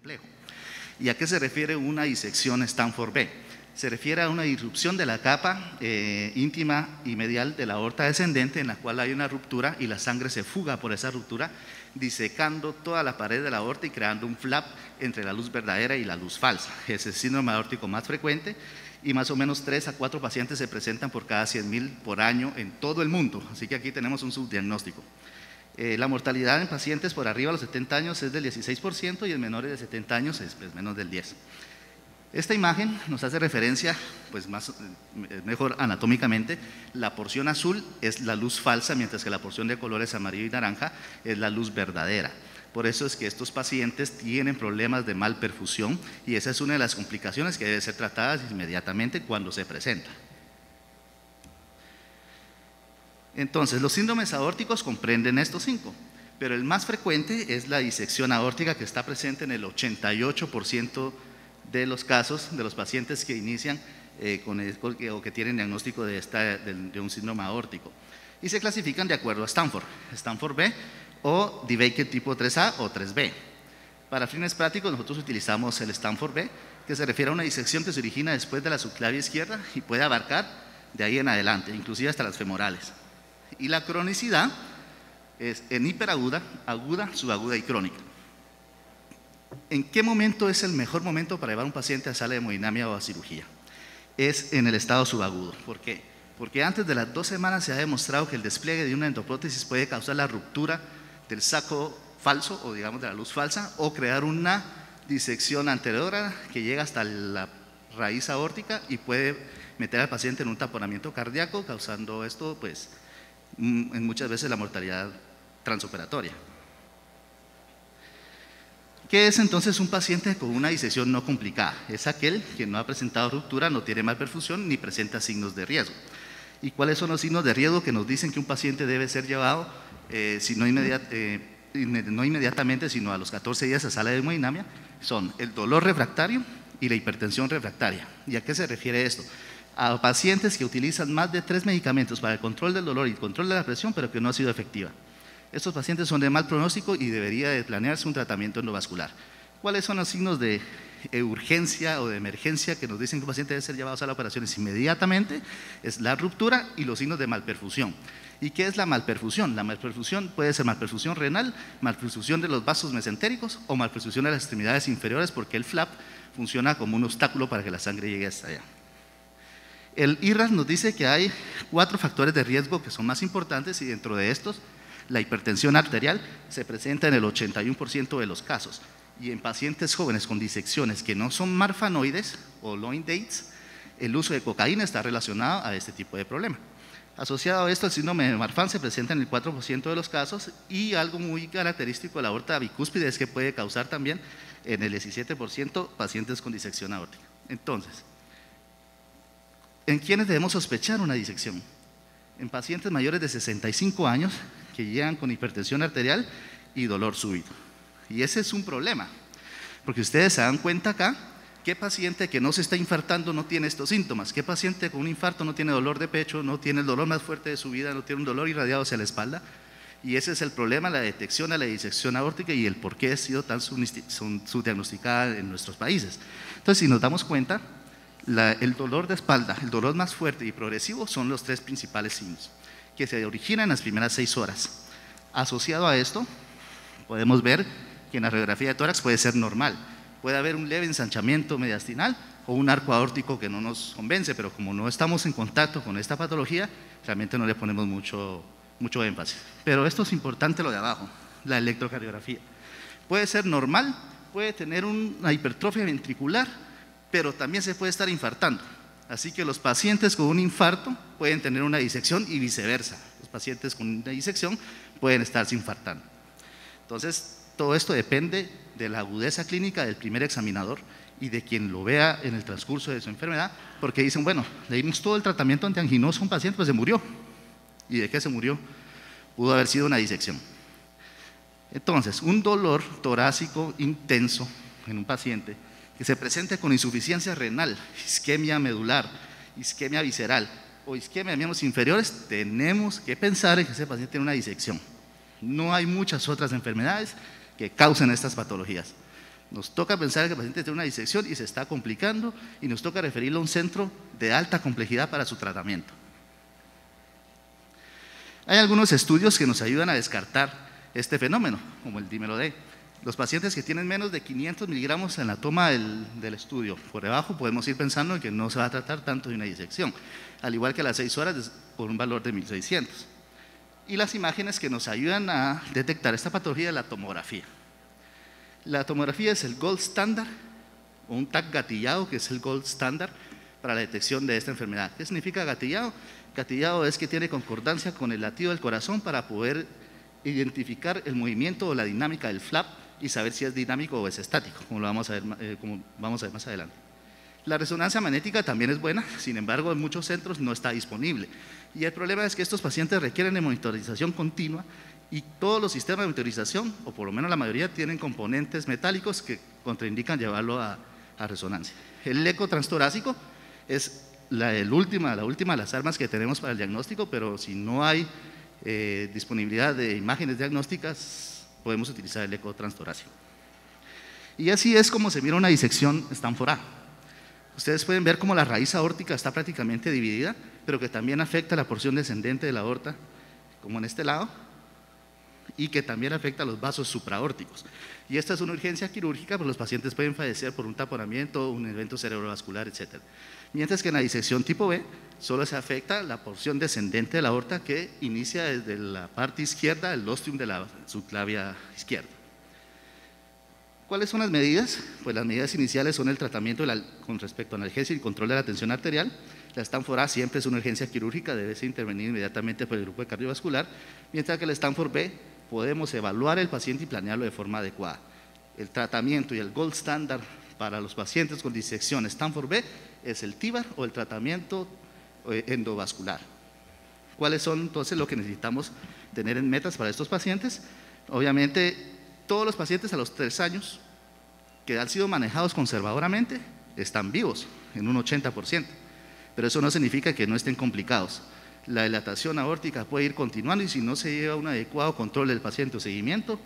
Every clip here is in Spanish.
complejo. ¿Y a qué se refiere una disección Stanford B? Se refiere a una disrupción de la capa íntima y medial de la aorta descendente, en la cual hay una ruptura y la sangre se fuga por esa ruptura, disecando toda la pared de la aorta y creando un flap entre la luz verdadera y la luz falsa. Ese es el síndrome aórtico más frecuente y más o menos 3 a 4 pacientes se presentan por cada 100,000 por año en todo el mundo, así que aquí tenemos un subdiagnóstico. La mortalidad en pacientes por arriba de los 70 años es del 16% y en menores de 70 años es menos del 10%. Esta imagen nos hace referencia, pues mejor anatómicamente, la porción azul es la luz falsa, mientras que la porción de colores amarillo y naranja es la luz verdadera. Por eso es que estos pacientes tienen problemas de malperfusión y esa es una de las complicaciones que deben ser tratadas inmediatamente cuando se presenta. Entonces, los síndromes aórticos comprenden estos 5, pero el más frecuente es la disección aórtica, que está presente en el 88% de los casos de los pacientes que inician o que tienen diagnóstico de un síndrome aórtico. Y se clasifican de acuerdo a Stanford B o DeBakey tipo 3A o 3B. Para fines prácticos nosotros utilizamos el Stanford B, que se refiere a una disección que se origina después de la subclavia izquierda y puede abarcar de ahí en adelante, inclusive hasta las femorales. Y la cronicidad es en hiperaguda, aguda, subaguda y crónica. ¿En qué momento es el mejor momento para llevar a un paciente a sala de hemodinamia o a cirugía? Es en el estado subagudo. ¿Por qué? Porque antes de las 2 semanas se ha demostrado que el despliegue de una endoprótesis puede causar la ruptura del saco falso o digamos de la luz falsa o crear una disección anterior que llega hasta la raíz aórtica y puede meter al paciente en un taponamiento cardíaco, causando esto pues en muchas veces la mortalidad transoperatoria. ¿Qué es entonces un paciente con una disección no complicada? Es aquel que no ha presentado ruptura, no tiene malperfusión ni presenta signos de riesgo. ¿Y cuáles son los signos de riesgo que nos dicen que un paciente debe ser llevado, no inmediatamente, sino a los 14 días a sala de hemodinamia? Son el dolor refractario y la hipertensión refractaria. ¿Y a qué se refiere esto? A pacientes que utilizan más de 3 medicamentos para el control del dolor y el control de la presión, pero que no ha sido efectiva. Estos pacientes son de mal pronóstico y debería de planearse un tratamiento endovascular. ¿Cuáles son los signos de urgencia o de emergencia que nos dicen que un paciente debe ser llevado a sala de operaciones inmediatamente? Es la ruptura y los signos de malperfusión. ¿Y qué es la malperfusión? La malperfusión puede ser malperfusión renal, malperfusión de los vasos mesentéricos o malperfusión de las extremidades inferiores, porque el flap funciona como un obstáculo para que la sangre llegue hasta allá. El IRRAS nos dice que hay 4 factores de riesgo que son más importantes y dentro de estos la hipertensión arterial se presenta en el 81% de los casos y en pacientes jóvenes con disecciones que no son marfanoides o loin dates, el uso de cocaína está relacionado a este tipo de problema. Asociado a esto, el síndrome de Marfan se presenta en el 4% de los casos y algo muy característico de la aorta bicúspide es que puede causar también en el 17% pacientes con disección aórtica. Entonces, ¿en quiénes debemos sospechar una disección? En pacientes mayores de 65 años que llegan con hipertensión arterial y dolor súbito. Y ese es un problema, porque ustedes se dan cuenta acá, ¿qué paciente que no se está infartando no tiene estos síntomas? ¿Qué paciente con un infarto no tiene dolor de pecho, no tiene el dolor más fuerte de su vida, no tiene un dolor irradiado hacia la espalda? Y ese es el problema, la detección de la disección aórtica y el por qué ha sido tan subdiagnosticada en nuestros países. Entonces, si nos damos cuenta, el dolor de espalda, el dolor más fuerte y progresivo son los 3 principales signos que se originan en las primeras 6 horas. Asociado a esto, podemos ver que en la radiografía de tórax puede ser normal, puede haber un leve ensanchamiento mediastinal o un arco aórtico que no nos convence, pero como no estamos en contacto con esta patología, realmente no le ponemos mucho énfasis. Pero esto es importante, lo de abajo, la electrocardiografía. Puede ser normal, puede tener una hipertrofia ventricular, pero también se puede estar infartando. Así que los pacientes con un infarto pueden tener una disección y viceversa. Los pacientes con una disección pueden estarse infartando. Entonces, todo esto depende de la agudeza clínica del primer examinador y de quien lo vea en el transcurso de su enfermedad, porque dicen, bueno, le dimos todo el tratamiento antianginoso a un paciente, pues se murió. ¿Y de qué se murió? Pudo haber sido una disección. Entonces, un dolor torácico intenso en un paciente que se presente con insuficiencia renal, isquemia medular, isquemia visceral o isquemia de miembros inferiores, tenemos que pensar en que ese paciente tiene una disección. No hay muchas otras enfermedades que causen estas patologías. Nos toca pensar que el paciente tiene una disección y se está complicando y nos toca referirlo a un centro de alta complejidad para su tratamiento. Hay algunos estudios que nos ayudan a descartar este fenómeno, como el dímero D. Los pacientes que tienen menos de 500 miligramos en la toma del estudio, por debajo podemos ir pensando en que no se va a tratar tanto de una disección, al igual que a las 6 horas por un valor de 1600. Y las imágenes que nos ayudan a detectar esta patología es la tomografía. La tomografía es el gold standard, o un TAC gatillado, que es el gold standard para la detección de esta enfermedad. ¿Qué significa gatillado? Gatillado es que tiene concordancia con el latido del corazón para poder identificar el movimiento o la dinámica del flap y saber si es dinámico o es estático, como vamos a ver más adelante. La resonancia magnética también es buena, sin embargo en muchos centros no está disponible. Y el problema es que estos pacientes requieren de monitorización continua y todos los sistemas de monitorización, o por lo menos la mayoría, tienen componentes metálicos que contraindican llevarlo a resonancia. El eco transtorácico es la última de las armas que tenemos para el diagnóstico, pero si no hay disponibilidad de imágenes diagnósticas, podemos utilizar el eco transtorácico. Y así es como se mira una disección Stanford A. Ustedes pueden ver cómo la raíz aórtica está prácticamente dividida, pero que también afecta la porción descendente de la aorta, como en este lado, y que también afecta a los vasos supraórticos. Y esta es una urgencia quirúrgica, pero los pacientes pueden fallecer por un taponamiento, un evento cerebrovascular, etc. Mientras que en la disección tipo B solo se afecta la porción descendente de la aorta que inicia desde la parte izquierda del ostium de la subclavia izquierda. ¿Cuáles son las medidas? Pues las medidas iniciales son el tratamiento con respecto a analgesia y control de la tensión arterial. La Stanford A siempre es una urgencia quirúrgica, debe ser intervenida inmediatamente por el grupo de cardiovascular, mientras que la Stanford B podemos evaluar el paciente y planearlo de forma adecuada. El tratamiento y el gold standard para los pacientes con disección Stanford B es el TIVAR o el tratamiento endovascular. ¿Cuáles son entonces lo que necesitamos tener en metas para estos pacientes? Obviamente, todos los pacientes a los 3 años que han sido manejados conservadoramente están vivos en un 80%, pero eso no significa que no estén complicados. La dilatación aórtica puede ir continuando y si no se lleva un adecuado control del paciente o seguimiento,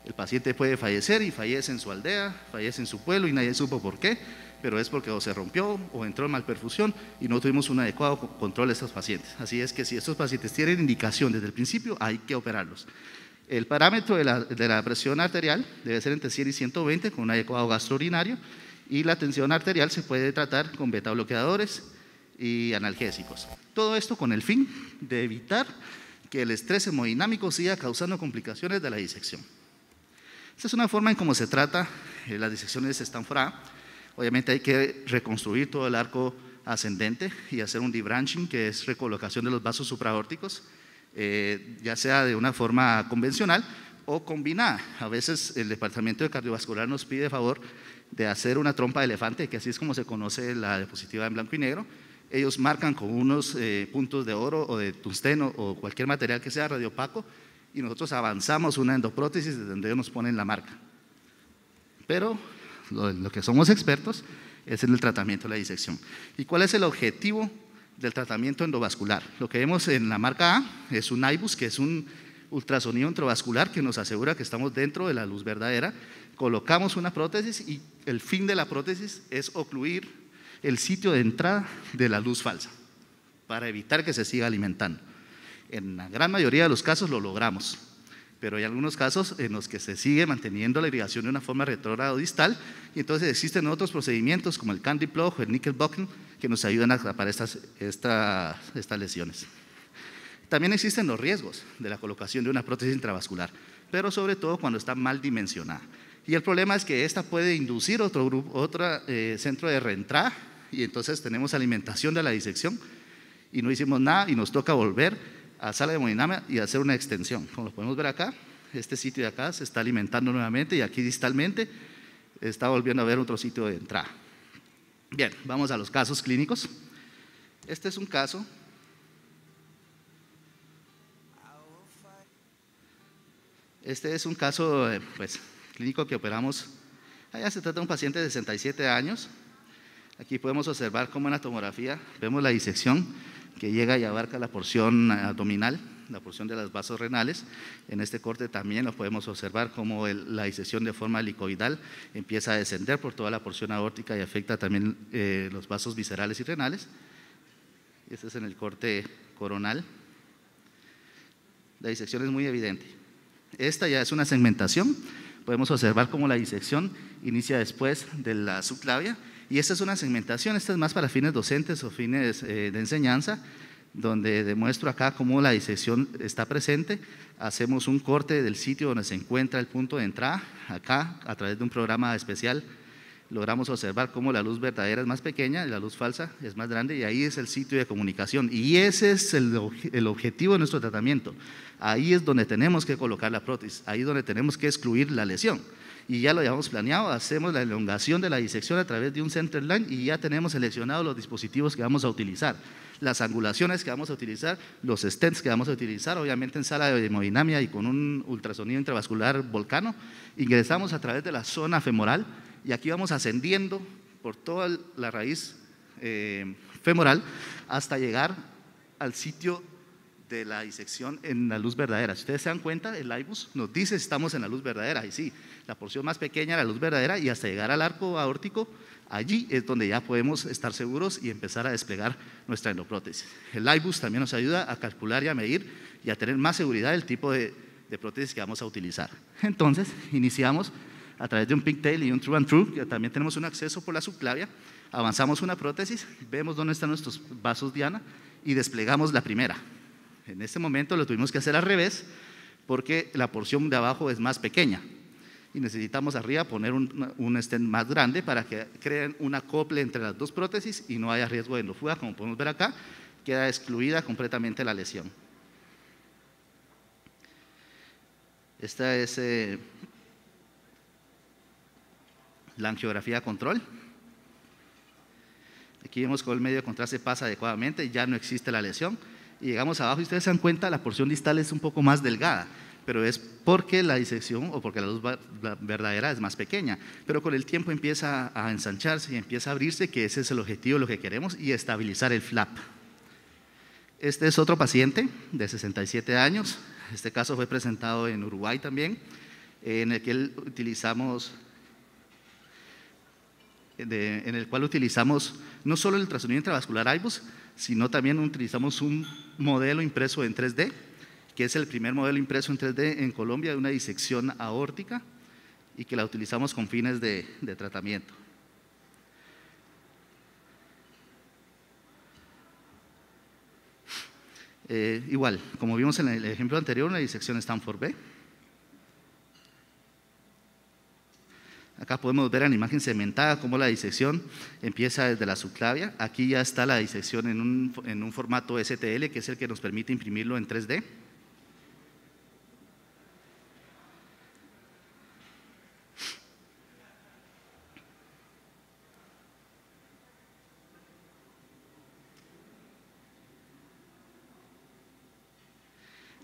el paciente puede fallecer y fallece en su aldea, fallece en su pueblo y nadie supo por qué, pero es porque o se rompió o entró en malperfusión y no tuvimos un adecuado control de estos pacientes. Así es que si estos pacientes tienen indicación desde el principio, hay que operarlos. El parámetro de la presión arterial debe ser entre 100 y 120 con un adecuado gastrourinario y la tensión arterial se puede tratar con beta bloqueadores y analgésicos. Todo esto con el fin de evitar que el estrés hemodinámico siga causando complicaciones de la disección. Esta es una forma en cómo se trata las disecciones de Stanford A. Obviamente hay que reconstruir todo el arco ascendente y hacer un debranching, que es recolocación de los vasos supraórticos, ya sea de una forma convencional o combinada. A veces el departamento de cardiovascular nos pide favor de hacer una trompa de elefante, que así es como se conoce la diapositiva en blanco y negro. Ellos marcan con unos puntos de oro o de tungsteno o cualquier material que sea radiopaco y nosotros avanzamos una endoprótesis desde donde ellos nos ponen la marca. Pero lo que somos expertos es en el tratamiento de la disección. ¿Y cuál es el objetivo del tratamiento endovascular? Lo que vemos en la marca A es un IBUS, que es un ultrasonido intravascular que nos asegura que estamos dentro de la luz verdadera. Colocamos una prótesis y el fin de la prótesis es ocluir el sitio de entrada de la luz falsa para evitar que se siga alimentando. En la gran mayoría de los casos lo logramos, pero hay algunos casos en los que se sigue manteniendo la irrigación de una forma retrógrada o distal y entonces existen otros procedimientos como el Candy Plug o el Nickel Bucking que nos ayudan a tapar estas lesiones. También existen los riesgos de la colocación de una prótesis intravascular, pero sobre todo cuando está mal dimensionada. Y el problema es que esta puede inducir otro centro de reentrada y entonces tenemos alimentación de la disección y no hicimos nada y nos toca volver a sala de hemodinamia y hacer una extensión. Como lo podemos ver acá, este sitio de acá se está alimentando nuevamente y aquí distalmente está volviendo a ver otro sitio de entrada. Bien, vamos a los casos clínicos. Este es un caso clínico que operamos. Allá se trata de un paciente de 67 años. Aquí podemos observar cómo en la tomografía vemos la disección que llega y abarca la porción abdominal la porción de los vasos renales. En este corte también lo podemos observar como la disección de forma helicoidal empieza a descender por toda la porción aórtica y afecta también los vasos viscerales y renales. Este es en el corte coronal. La disección es muy evidente. Esta ya es una segmentación. Podemos observar cómo la disección inicia después de la subclavia, y esta es una segmentación, esta es más para fines docentes o fines de enseñanza, donde demuestro acá cómo la disección está presente. Hacemos un corte del sitio donde se encuentra el punto de entrada. Acá, a través de un programa especial, logramos observar cómo la luz verdadera es más pequeña y la luz falsa es más grande, y ahí es el sitio de comunicación, y ese es el objetivo de nuestro tratamiento. Ahí es donde tenemos que colocar la prótesis, ahí es donde tenemos que excluir la lesión, y ya lo habíamos planeado. Hacemos la elongación de la disección a través de un center line y ya tenemos seleccionados los dispositivos que vamos a utilizar, las angulaciones que vamos a utilizar, los stents que vamos a utilizar, obviamente en sala de hemodinamia y con un ultrasonido intravascular Volcano. Ingresamos a través de la zona femoral y aquí vamos ascendiendo por toda la raíz femoral hasta llegar al sitio de la disección en la luz verdadera. Si ustedes se dan cuenta, el IBUS nos dice si estamos en la luz verdadera, y sí, la porción más pequeña de la luz verdadera, y hasta llegar al arco aórtico, allí es donde ya podemos estar seguros y empezar a desplegar nuestra endoprótesis. El IBUS también nos ayuda a calcular y a medir y a tener más seguridad del tipo de prótesis que vamos a utilizar. Entonces, iniciamos a través de un pigtail y un true and true, que también tenemos un acceso por la subclavia. Avanzamos una prótesis, vemos dónde están nuestros vasos diana y desplegamos la primera. En este momento lo tuvimos que hacer al revés porque la porción de abajo es más pequeña y necesitamos arriba poner un stent más grande para que creen un acople entre las dos prótesis y no haya riesgo de endofuga. Como podemos ver acá, queda excluida completamente la lesión. Esta es la angiografía control. Aquí vemos cómo el medio de contraste pasa adecuadamente, ya no existe la lesión. Y llegamos abajo y ustedes se dan cuenta, la porción distal es un poco más delgada, pero es porque la disección o porque la luz verdadera es más pequeña, pero con el tiempo empieza a ensancharse y empieza a abrirse, que ese es el objetivo, lo que queremos, y estabilizar el flap. Este es otro paciente de 67 años, este caso fue presentado en Uruguay también, en el cual utilizamos no solo el ultrasonido intravascular IBUS, sino también utilizamos un modelo impreso en 3D, que es el primer modelo impreso en 3D en Colombia de una disección aórtica y que la utilizamos con fines de tratamiento. Igual, como vimos en el ejemplo anterior, una disección Stanford B. Acá podemos ver en la imagen segmentada cómo la disección empieza desde la subclavia. Aquí ya está la disección en un formato STL, que es el que nos permite imprimirlo en 3D.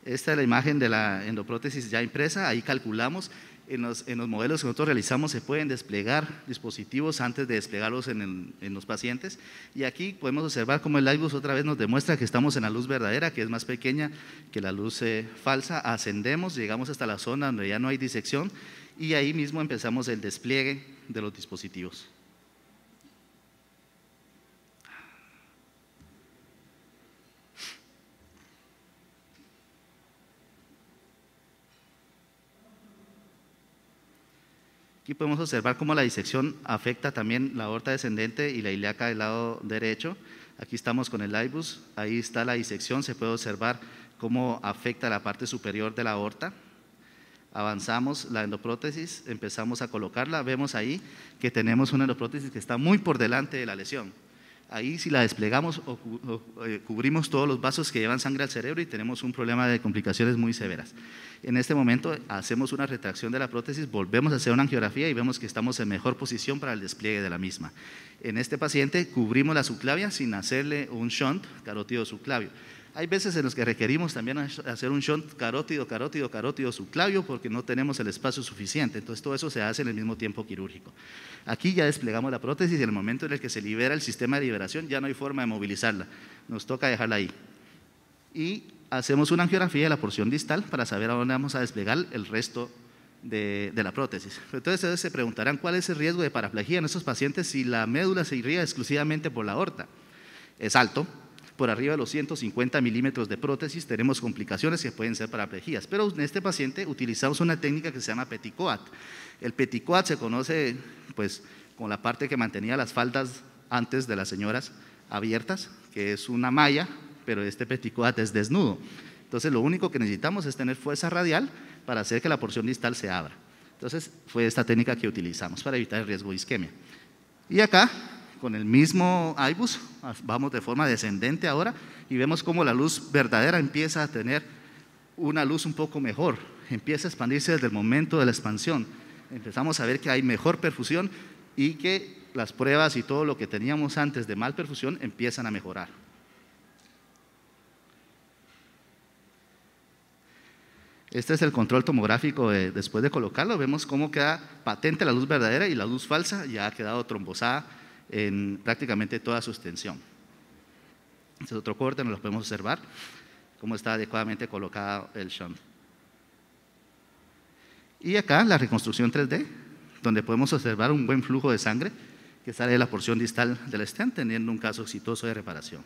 Esta es la imagen de la endoprótesis ya impresa. Ahí calculamos. En los modelos que nosotros realizamos se pueden desplegar dispositivos antes de desplegarlos en los pacientes, y aquí podemos observar cómo el IBUS otra vez nos demuestra que estamos en la luz verdadera, que es más pequeña que la luz falsa. Ascendemos, llegamos hasta la zona donde ya no hay disección y ahí mismo empezamos el despliegue de los dispositivos. Aquí podemos observar cómo la disección afecta también la aorta descendente y la ilíaca del lado derecho. Aquí estamos con el IBUS, ahí está la disección, se puede observar cómo afecta la parte superior de la aorta. Avanzamos la endoprótesis, empezamos a colocarla, vemos ahí que tenemos una endoprótesis que está muy por delante de la lesión. Ahí si la desplegamos cubrimos todos los vasos que llevan sangre al cerebro y tenemos un problema de complicaciones muy severas. En este momento hacemos una retracción de la prótesis, volvemos a hacer una angiografía y vemos que estamos en mejor posición para el despliegue de la misma. En este paciente cubrimos la subclavia sin hacerle un shunt carótido subclavio. Hay veces en los que requerimos también hacer un shunt carótido subclavio porque no tenemos el espacio suficiente, entonces todo eso se hace en el mismo tiempo quirúrgico. Aquí ya desplegamos la prótesis y en el momento en el que se libera el sistema de liberación ya no hay forma de movilizarla, nos toca dejarla ahí. Y hacemos una angiografía de la porción distal para saber a dónde vamos a desplegar el resto de la prótesis. Entonces ustedes se preguntarán cuál es el riesgo de paraplegia en estos pacientes si la médula se irriga exclusivamente por la aorta. Es alto, por arriba de los 150 milímetros de prótesis tenemos complicaciones que pueden ser paraplejías, pero en este paciente utilizamos una técnica que se llama Petit-Coat. El Petit-Coat se conoce pues con la parte que mantenía las faldas antes de las señoras abiertas, que es una malla, pero este Petit-Coat es desnudo. Entonces lo único que necesitamos es tener fuerza radial para hacer que la porción distal se abra. Entonces fue esta técnica que utilizamos para evitar el riesgo de isquemia. Y acá, con el mismo IBUS, vamos de forma descendente ahora y vemos cómo la luz verdadera empieza a tener una luz un poco mejor, empieza a expandirse desde el momento de la expansión. Empezamos a ver que hay mejor perfusión y que las pruebas y todo lo que teníamos antes de mal perfusión empiezan a mejorar. Este es el control tomográfico después de colocarlo. Vemos cómo queda patente la luz verdadera y la luz falsa ya ha quedado trombosada en prácticamente toda su extensión. Este es otro corte, nos lo podemos observar, cómo está adecuadamente colocado el shunt. Y acá la reconstrucción 3D, donde podemos observar un buen flujo de sangre que sale de la porción distal del stent, teniendo un caso exitoso de reparación.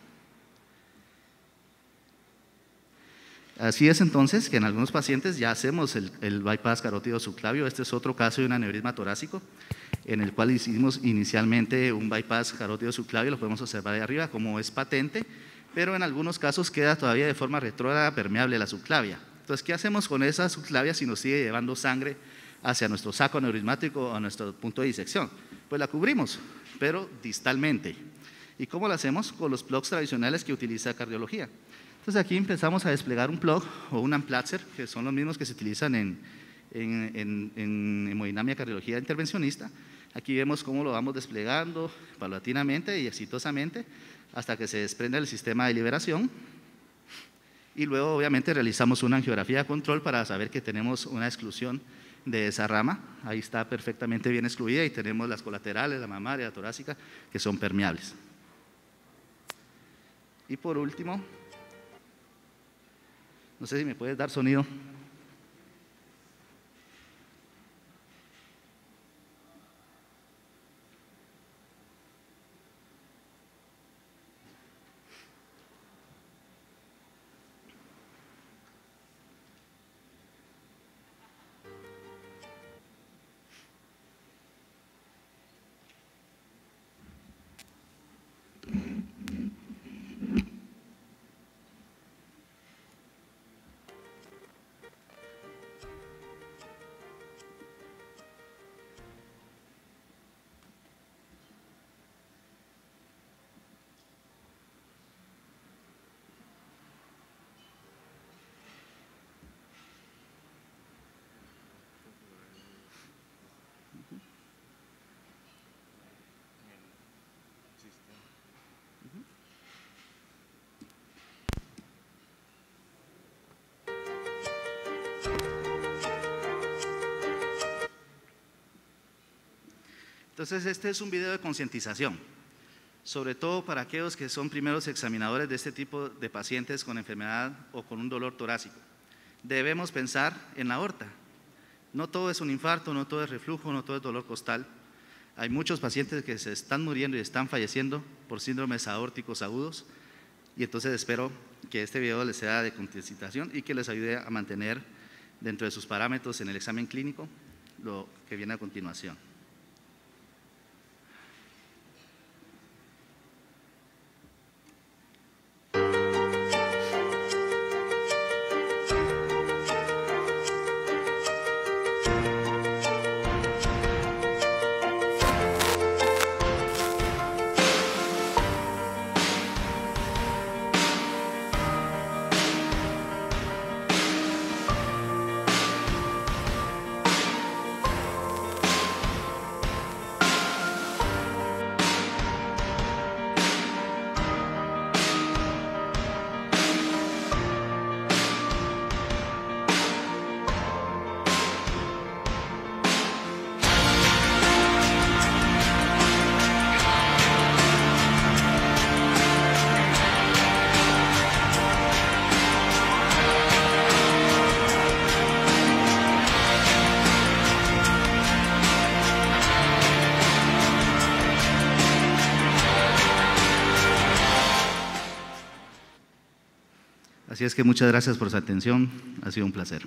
Así es entonces que en algunos pacientes ya hacemos el bypass carótido subclavio. Este es otro caso de un aneurisma torácico, en el cual hicimos inicialmente un bypass carótido subclavio, lo podemos observar de arriba como es patente, pero en algunos casos queda todavía de forma retrógrada permeable la subclavia. Entonces, ¿qué hacemos con esa subclavia si nos sigue llevando sangre hacia nuestro saco aneurismático o a nuestro punto de disección? Pues la cubrimos, pero distalmente. ¿Y cómo lo hacemos? Con los plugs tradicionales que utiliza cardiología. Entonces aquí empezamos a desplegar un plug o un Amplatzer, que son los mismos que se utilizan en hemodinamia cardiología intervencionista. Aquí vemos cómo lo vamos desplegando paulatinamente y exitosamente hasta que se desprende el sistema de liberación. Y luego obviamente realizamos una angiografía de control para saber que tenemos una exclusión de esa rama. Ahí está perfectamente bien excluida y tenemos las colaterales, la mamaria, la torácica, que son permeables. Y por último, no sé si me puedes dar sonido. Entonces este es un video de concientización, sobre todo para aquellos que son primeros examinadores de este tipo de pacientes con enfermedad o con un dolor torácico. Debemos pensar en la aorta. No todo es un infarto, no todo es reflujo, no todo es dolor costal. Hay muchos pacientes que se están muriendo y están falleciendo por síndromes aórticos agudos, y entonces espero que este video les sea de concientización y que les ayude a mantener dentro de sus parámetros en el examen clínico lo que viene a continuación. Así es que muchas gracias por su atención, ha sido un placer.